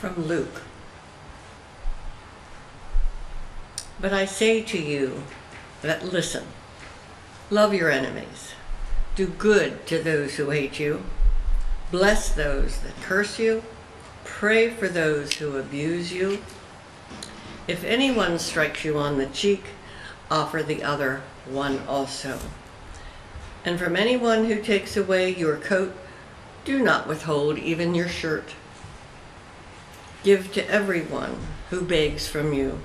From Luke. But I say to you that listen, love your enemies, do good to those who hate you, bless those that curse you, pray for those who abuse you. If anyone strikes you on the cheek, offer the other one also. And from anyone who takes away your coat, do not withhold even your shirt. Give to everyone who begs from you.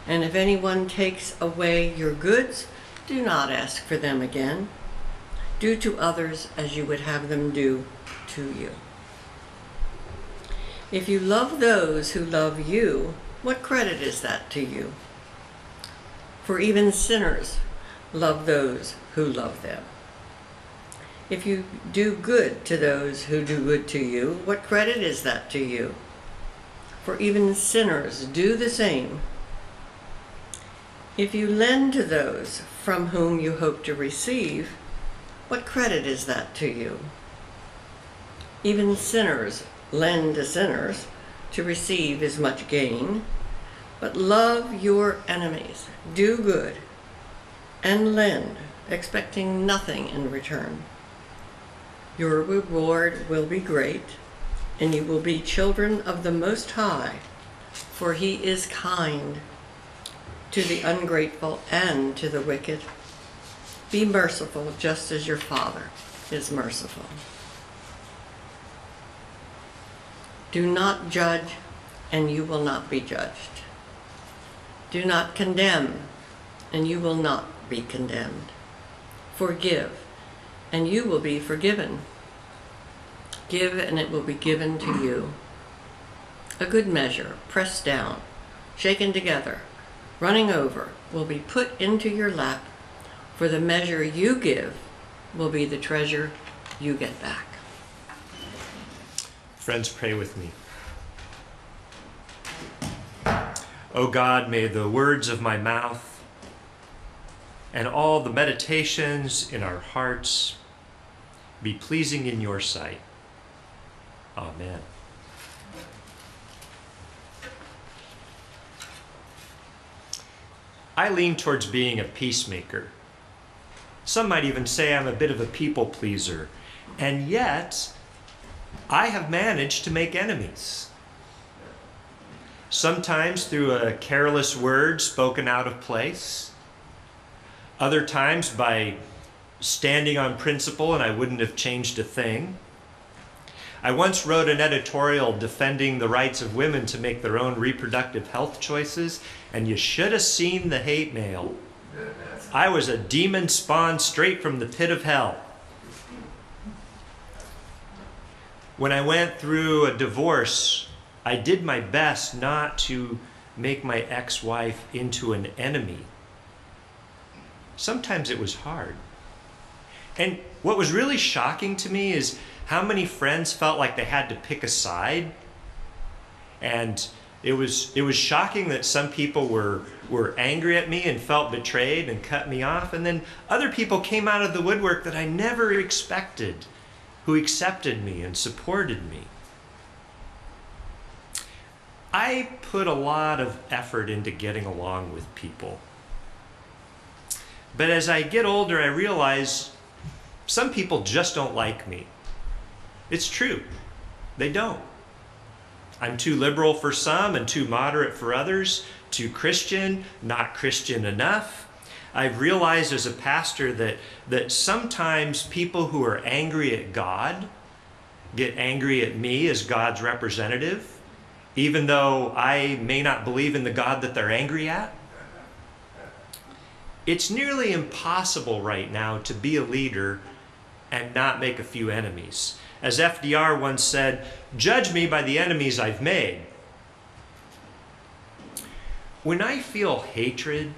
And if anyone takes away your goods, do not ask for them again. Do to others as you would have them do to you. If you love those who love you, what credit is that to you? For even sinners love those who love them. If you do good to those who do good to you, what credit is that to you? For even sinners do the same. If you lend to those from whom you hope to receive, what credit is that to you? Even sinners lend to sinners to receive as much gain. But love your enemies, do good, and lend, expecting nothing in return. Your reward will be great, and you will be children of the Most High, for He is kind to the ungrateful and to the wicked. Be merciful just as your Father is merciful. Do not judge, and you will not be judged. Do not condemn, and you will not be condemned. Forgive, and you will be forgiven. Give, and it will be given to you. A good measure, pressed down, shaken together, running over, will be put into your lap, for the measure you give will be the treasure you get back. Friends, pray with me. O God, may the words of my mouth and all the meditations in our hearts be pleasing in your sight. Amen. I lean towards being a peacemaker. Some might even say I'm a bit of a people pleaser, and yet I have managed to make enemies. Sometimes through a careless word spoken out of place. Other times by standing on principle and I wouldn't have changed a thing. I once wrote an editorial defending the rights of women to make their own reproductive health choices, and you should have seen the hate mail. I was a demon spawned straight from the pit of hell. When I went through a divorce, I did my best not to make my ex-wife into an enemy. Sometimes it was hard. And what was really shocking to me is how many friends felt like they had to pick a side. And it was shocking that some people were angry at me and felt betrayed and cut me off. And then other people came out of the woodwork that I never expected, who accepted me and supported me. I put a lot of effort into getting along with people. But as I get older, I realize some people just don't like me. It's true. They don't. I'm too liberal for some and too moderate for others, too Christian, not Christian enough. I've realized as a pastor that sometimes people who are angry at God get angry at me as God's representative, even though I may not believe in the God that they're angry at. It's nearly impossible right now to be a leader and not make a few enemies. As FDR once said, "Judge me by the enemies I've made." When I feel hatred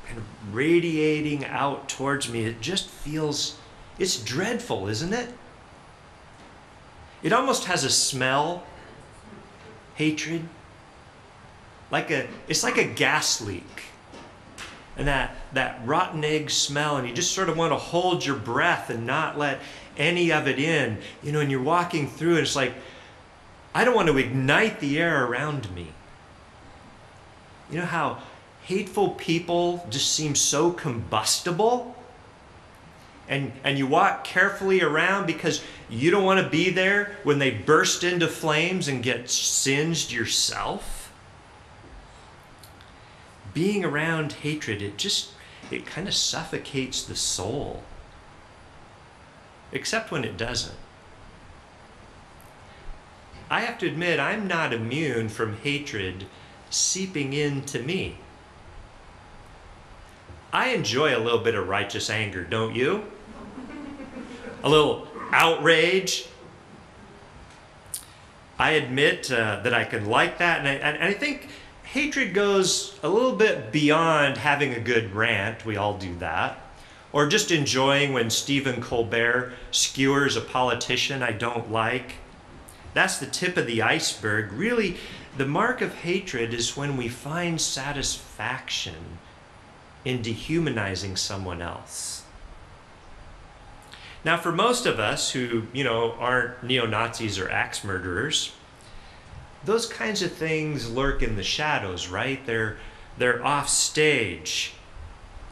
kind of radiating out towards me, it just feels, it's dreadful, isn't it? It almost has a smell. Hatred, it's like a gas leak, and that rotten egg smell, and you just sort of want to hold your breath and not let any of it in, and you're walking through, and it's like I don't want to ignite the air around me. You know how hateful people just seem so combustible? And you walk carefully around because you don't want to be there when they burst into flames and get singed yourself. Being around hatred, it kind of suffocates the soul. Except when it doesn't. I have to admit, I'm not immune from hatred seeping into me. I enjoy a little bit of righteous anger, don't you? A little outrage. I admit that I can like that, and I think hatred goes a little bit beyond having a good rant. We all do that. Or just enjoying when Stephen Colbert skewers a politician I don't like. That's the tip of the iceberg. Really, the mark of hatred is when we find satisfaction in dehumanizing someone else. Now, for most of us who, aren't neo-Nazis or axe murderers, those kinds of things lurk in the shadows, right? They're off stage.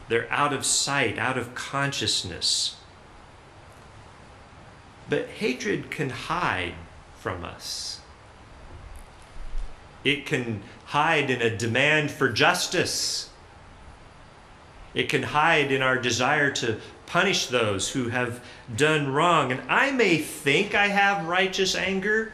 They're out of sight, out of consciousness. But hatred can hide from us. It can hide in a demand for justice. It can hide in our desire to punish those who have done wrong. And I may think I have righteous anger.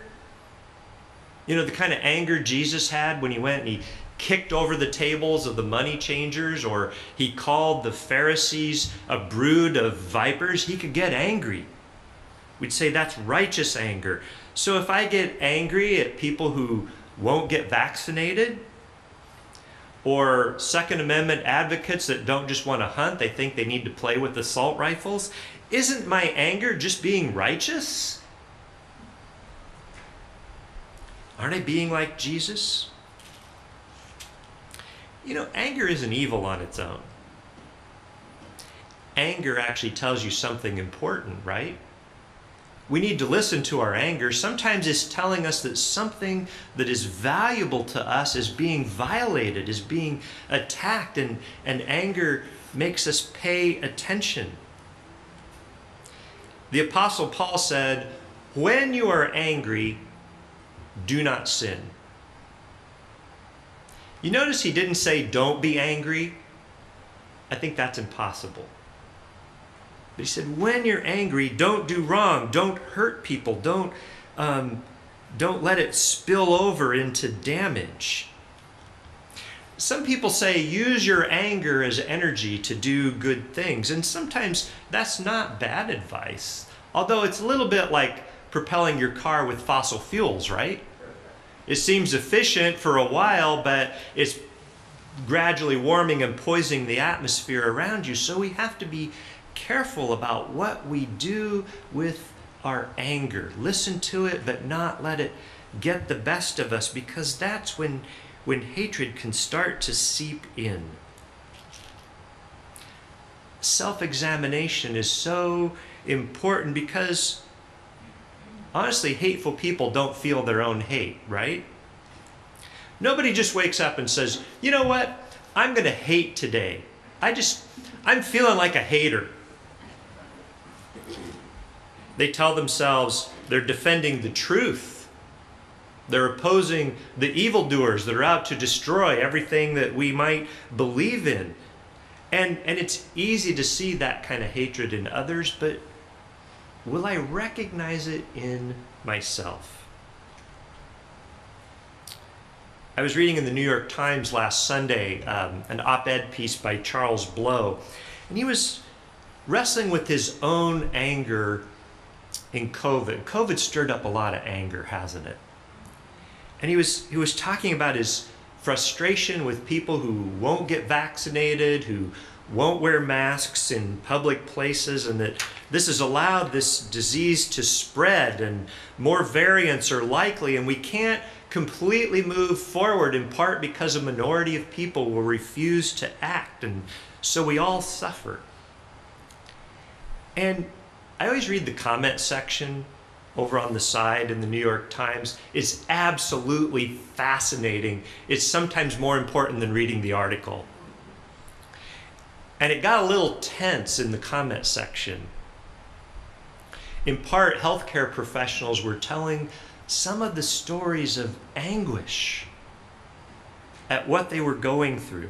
The kind of anger Jesus had when he went and he kicked over the tables of the money changers, or he called the Pharisees a brood of vipers. He could get angry. We'd say that's righteous anger. So if I get angry at people who won't get vaccinated, or Second Amendment advocates that don't just want to hunt, they think they need to play with assault rifles, isn't my anger just being righteous? Aren't I being like Jesus? Anger isn't evil on its own. Anger actually tells you something important, right? We need to listen to our anger. Sometimes it's telling us that something that is valuable to us is being violated, is being attacked, and anger makes us pay attention. The Apostle Paul said, "When you are angry, do not sin." You notice he didn't say, "Don't be angry." I think that's impossible. But he said, when you're angry, don't do wrong. Don't hurt people. Don't let it spill over into damage. Some people say, use your anger as energy to do good things. And sometimes that's not bad advice. Although it's a little bit like propelling your car with fossil fuels, right? It seems efficient for a while, but it's gradually warming and poisoning the atmosphere around you. So we have to be careful about what we do with our anger. Listen to it, but not let it get the best of us, because that's when hatred can start to seep in. Self-examination is so important because, honestly, hateful people don't feel their own hate, right? Nobody just wakes up and says, "You know what? I'm going to hate today. I'm feeling like a hater." They tell themselves they're defending the truth. They're opposing the evildoers that are out to destroy everything that we might believe in. And it's easy to see that kind of hatred in others, but will I recognize it in myself? I was reading in the New York Times last Sunday an op-ed piece by Charles Blow, and he was wrestling with his own anger in COVID. COVID stirred up a lot of anger, hasn't it? And he was talking about his frustration with people who won't get vaccinated, who won't wear masks in public places, and that this has allowed this disease to spread and more variants are likely, and we can't completely move forward, in part because a minority of people will refuse to act, and so we all suffer. And I always read the comment section over on the side in the New York Times. It's absolutely fascinating. It's sometimes more important than reading the article. And it got a little tense in the comment section. In part, healthcare professionals were telling some of the stories of anguish at what they were going through.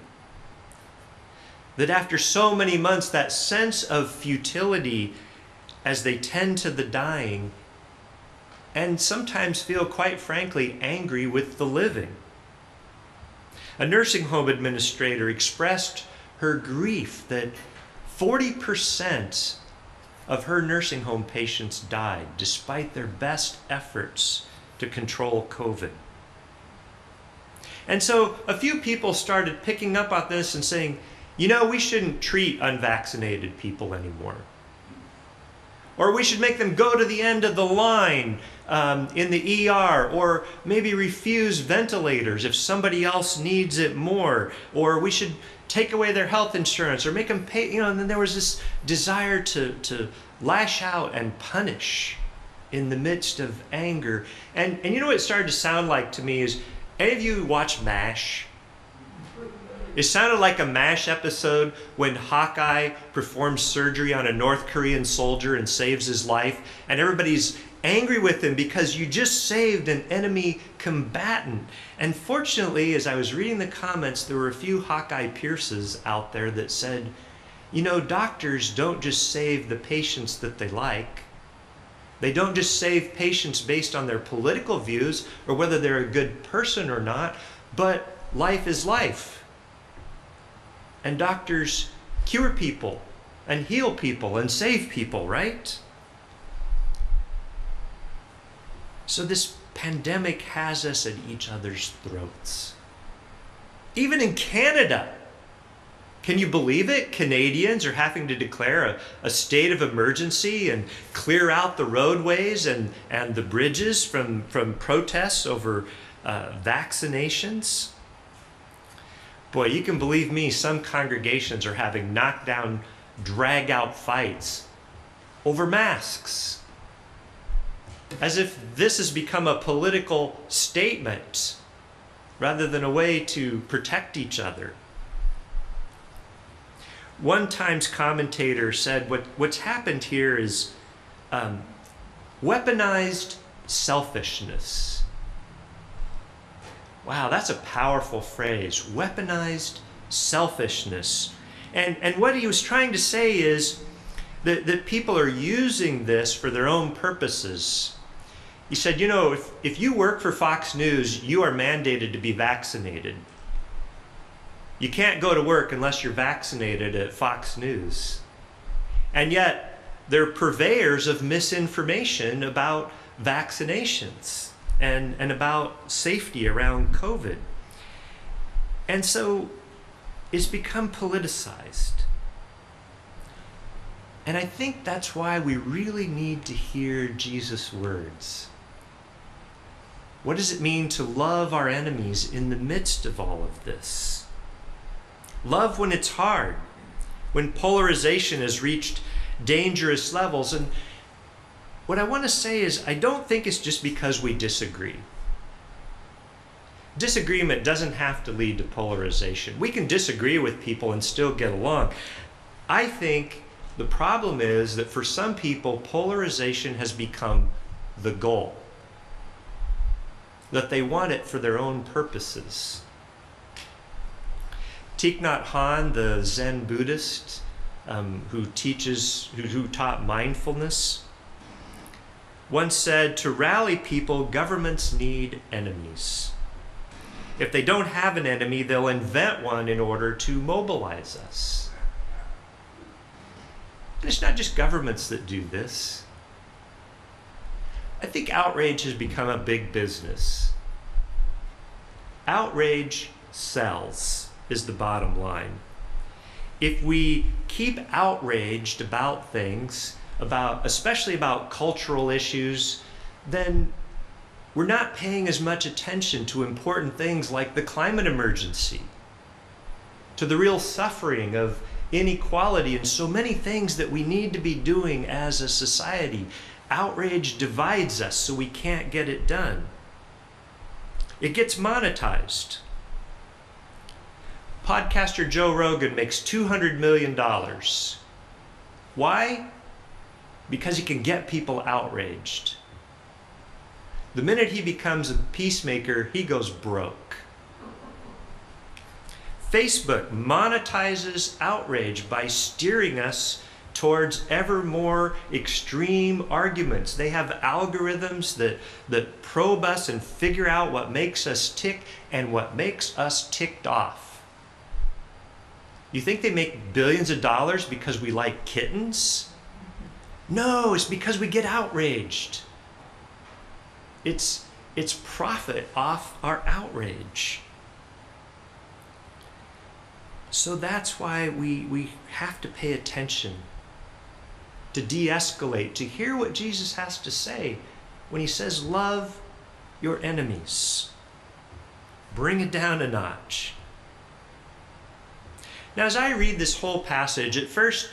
That after so many months, that sense of futility as they tend to the dying, and sometimes feel, quite frankly, angry with the living. A nursing home administrator expressed her grief that 40% of her nursing home patients died despite their best efforts to control COVID. And so a few people started picking up on this and saying, you know, we shouldn't treat unvaccinated people anymore. Or we should make them go to the end of the line in the ER, or maybe refuse ventilators if somebody else needs it more, or we should take away their health insurance, or make them pay, you know. And then there was this desire to lash out and punish in the midst of anger. And you know what it started to sound like to me is, any of you watch MASH? It sounded like a MASH episode when Hawkeye performs surgery on a North Korean soldier and saves his life, and everybody's angry with him because you just saved an enemy combatant. And fortunately, as I was reading the comments, there were a few Hawkeye Pierces out there that said, you know, doctors don't just save the patients that they like. They don't just save patients based on their political views or whether they're a good person or not, but life is life. And doctors cure people and heal people and save people, right? So this pandemic has us at each other's throats. Even in Canada, can you believe it? Canadians are having to declare a state of emergency and clear out the roadways and the bridges from protests over vaccinations. Boy, you can believe me, some congregations are having knockdown, drag-out fights over masks, as if this has become a political statement rather than a way to protect each other. One Times commentator said what's happened here is weaponized selfishness. Wow, that's a powerful phrase, weaponized selfishness. And what he was trying to say is that people are using this for their own purposes. He said, you know, if you work for Fox News, you are mandated to be vaccinated. You can't go to work unless you're vaccinated at Fox News. And yet, they're purveyors of misinformation about vaccinations and about safety around COVID. And so, it's become politicized. And I think that's why we really need to hear Jesus' words. What does it mean to love our enemies in the midst of all of this? Love when it's hard, when polarization has reached dangerous levels. And what I want to say is, I don't think it's just because we disagree. Disagreement doesn't have to lead to polarization. We can disagree with people and still get along. I think the problem is that for some people, polarization has become the goal, that they want it for their own purposes. Thich Nhat Hanh, the Zen Buddhist who taught mindfulness, once said, to rally people, governments need enemies. If they don't have an enemy, they'll invent one in order to mobilize us. And it's not just governments that do this. I think outrage has become a big business. Outrage sells, is the bottom line. If we keep outraged about things, especially about cultural issues, then we're not paying as much attention to important things like the climate emergency, to the real suffering of inequality, and so many things that we need to be doing as a society. Outrage divides us so we can't get it done. It gets monetized. Podcaster Joe Rogan makes $200 million. Why? Because he can get people outraged. The minute he becomes a peacemaker, he goes broke. Facebook monetizes outrage by steering us towards ever more extreme arguments. They have algorithms that probe us and figure out what makes us tick and what makes us ticked off. You think they make billions of dollars because we like kittens? No, it's because we get outraged. It's profit off our outrage. So that's why we have to pay attention, to de-escalate, to hear what Jesus has to say when he says, love your enemies. Bring it down a notch. Now, as I read this whole passage, at first,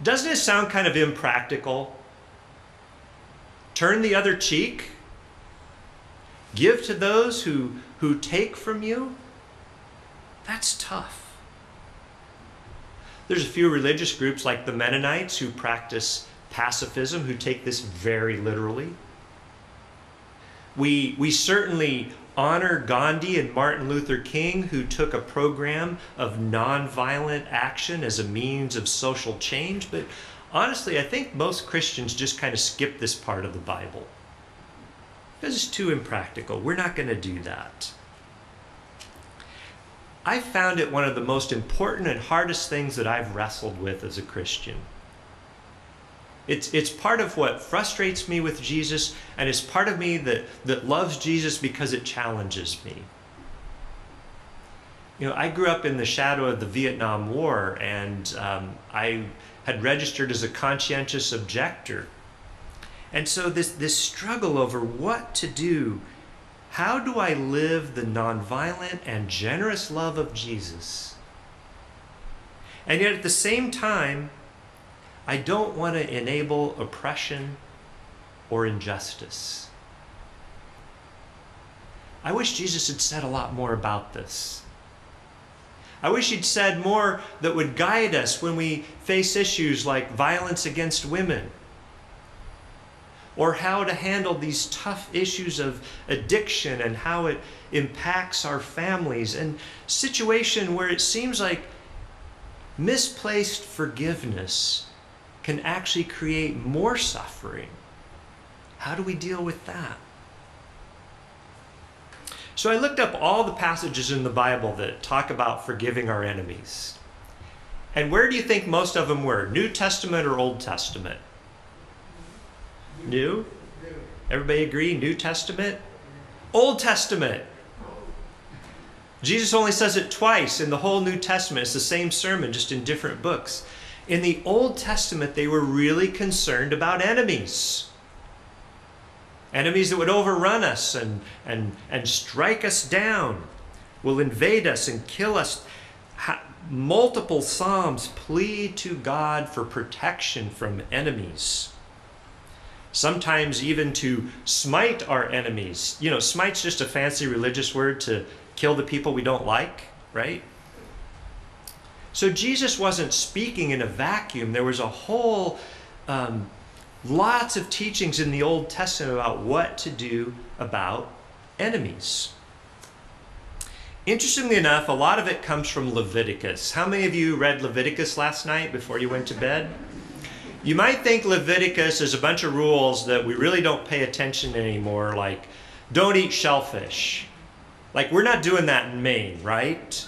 doesn't it sound kind of impractical? Turn the other cheek? Give to those who take from you? That's tough. There's a few religious groups like the Mennonites who practice pacifism, who take this very literally. We certainly honor Gandhi and Martin Luther King, who took a program of nonviolent action as a means of social change. But honestly, I think most Christians just kind of skip this part of the Bible because it's too impractical. We're not going to do that. I found it one of the most important and hardest things that I've wrestled with as a Christian. It's part of what frustrates me with Jesus, and it's part of me that loves Jesus because it challenges me. You know, I grew up in the shadow of the Vietnam War, and I had registered as a conscientious objector. And so this struggle over what to do, how do I live the nonviolent and generous love of Jesus? And yet at the same time, I don't want to enable oppression or injustice. I wish Jesus had said a lot more about this. I wish he'd said more that would guide us when we face issues like violence against women, or how to handle these tough issues of addiction and how it impacts our families, and situation where it seems like misplaced forgiveness can actually create more suffering. How do we deal with that? So I looked up all the passages in the Bible that talk about forgiving our enemies. And where do you think most of them were? New Testament or Old Testament? New? Everybody agree? New Testament? Old Testament. Jesus only says it twice in the whole New Testament. It's the same sermon, just in different books. In the Old Testament, they were really concerned about enemies. Enemies that would overrun us and strike us down, will invade us and kill us. Multiple Psalms plead to God for protection from enemies. Sometimes even to smite our enemies. You know, smite's just a fancy religious word to kill the people we don't like, right? So Jesus wasn't speaking in a vacuum. There was a whole lots of teachings in the Old Testament about what to do about enemies. Interestingly enough, a lot of it comes from Leviticus. How many of you read Leviticus last night before you went to bed? You might think Leviticus is a bunch of rules that we really don't pay attention to anymore, like don't eat shellfish. Like we're not doing that in Maine, right?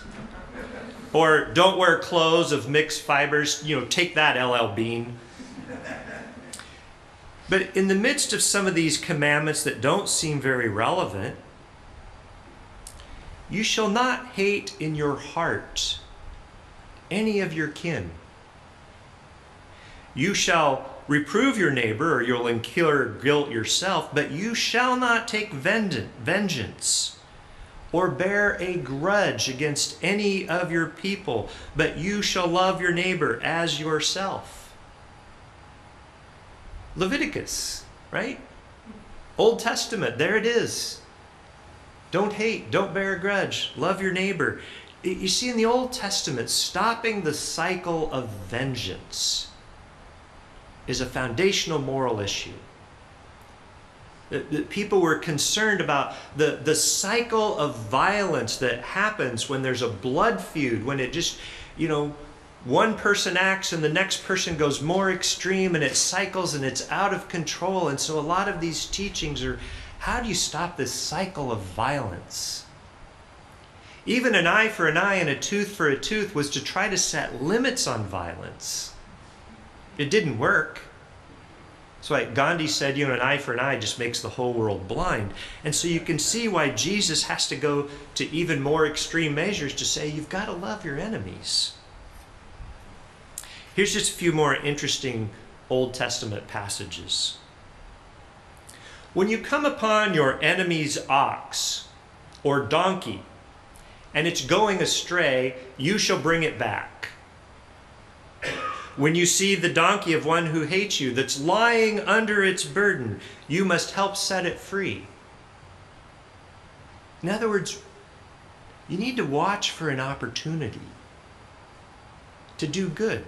Or don't wear clothes of mixed fibers. You know, take that, LL Bean. But in the midst of some of these commandments that don't seem very relevant, you shall not hate in your heart any of your kin. You shall reprove your neighbor, or you'll incur guilt yourself, but you shall not take vengeance or bear a grudge against any of your people, but you shall love your neighbor as yourself. Leviticus. right? Old Testament, there it is. Don't hate, don't bear a grudge, love your neighbor. You see, in the Old Testament, stopping the cycle of vengeance is a foundational moral issue. That people were concerned about the cycle of violence that happens when there's a blood feud, when it just, one person acts and the next person goes more extreme and it cycles and it's out of control. And so a lot of these teachings are, how do you stop this cycle of violence? Even an eye for an eye and a tooth for a tooth was to try to set limits on violence. It didn't work. That's why Gandhi said, an eye for an eye just makes the whole world blind. And so you can see why Jesus has to go to even more extreme measures to say, you've got to love your enemies. Here's just a few more interesting Old Testament passages. When you come upon your enemy's ox or donkey, and it's going astray, you shall bring it back. When you see the donkey of one who hates you that's lying under its burden, you must help set it free. In other words, you need to watch for an opportunity to do good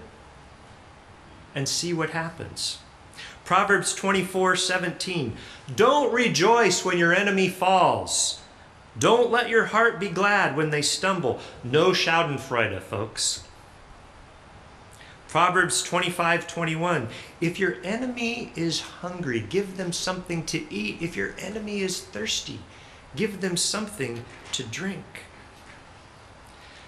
and see what happens. Proverbs 24:17. Don't rejoice when your enemy falls. Don't let your heart be glad when they stumble. No schadenfreude, folks. Proverbs 25:21. If your enemy is hungry, give them something to eat. If your enemy is thirsty, give them something to drink.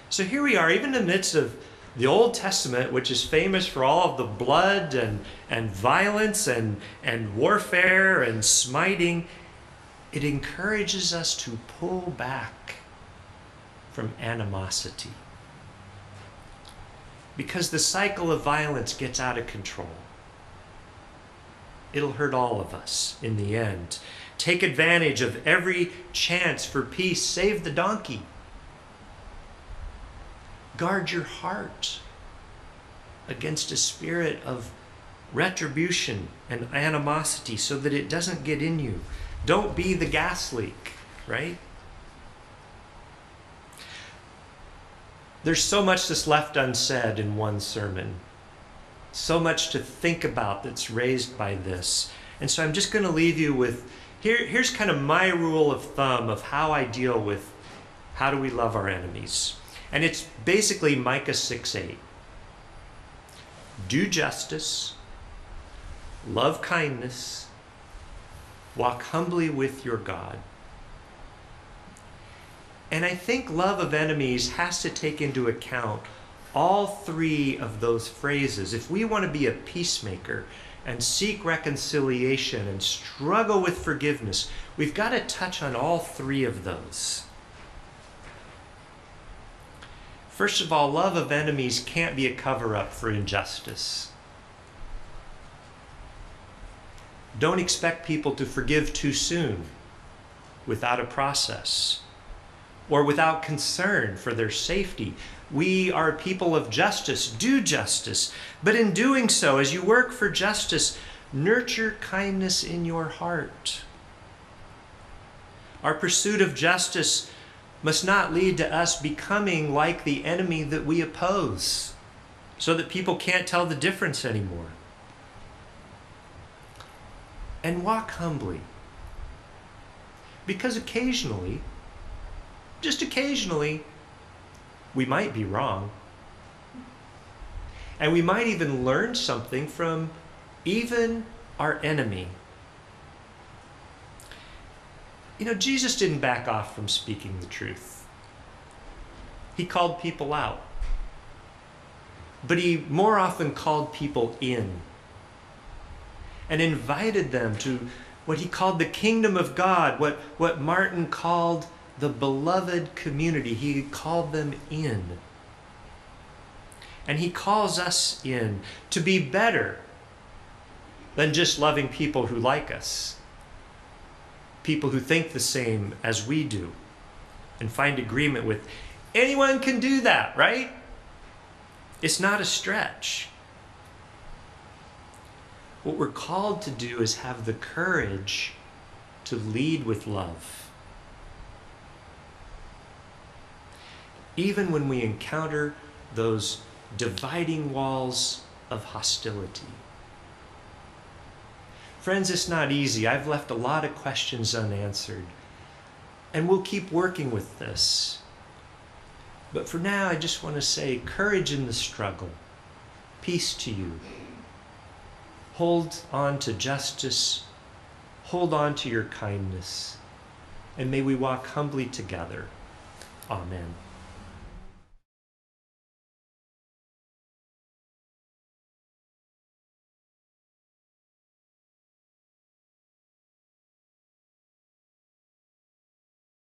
So here we are, even in the midst of the Old Testament, which is famous for all of the blood and violence and warfare and smiting, it encourages us to pull back from animosity. Because the cycle of violence gets out of control. It'll hurt all of us in the end. Take advantage of every chance for peace. Save the donkey. Guard your heart against a spirit of retribution and animosity so that it doesn't get in you. Don't be the gas leak, right? There's so much that's left unsaid in one sermon. So much to think about that's raised by this. And so I'm just going to leave you with, here's kind of my rule of thumb of how I deal with how do we love our enemies. And it's basically Micah 6:8. Do justice, love kindness, walk humbly with your God. And I think love of enemies has to take into account all three of those phrases. If we want to be a peacemaker and seek reconciliation and struggle with forgiveness, we've got to touch on all three of those. First of all, love of enemies can't be a cover-up for injustice. Don't expect people to forgive too soon without a process or without concern for their safety. We are people of justice. Do justice. But in doing so, as you work for justice, nurture kindness in your heart. Our pursuit of justice must not lead to us becoming like the enemy that we oppose, so that people can't tell the difference anymore. And walk humbly. Because occasionally, just occasionally, we might be wrong. And we might even learn something from even our enemy. Jesus didn't back off from speaking the truth. He called people out. But he more often called people in and invited them to what he called the kingdom of God, what Martin called the beloved community. He called them in. And he calls us in to be better than just loving people who like us. People who think the same as we do and find agreement with. Anyone can do that, right? It's not a stretch. What we're called to do is have the courage to lead with love. Even when we encounter those dividing walls of hostility. Friends, it's not easy. I've left a lot of questions unanswered. And we'll keep working with this. But for now, I just want to say, courage in the struggle. Peace to you. Hold on to justice. Hold on to your kindness. And may we walk humbly together. Amen.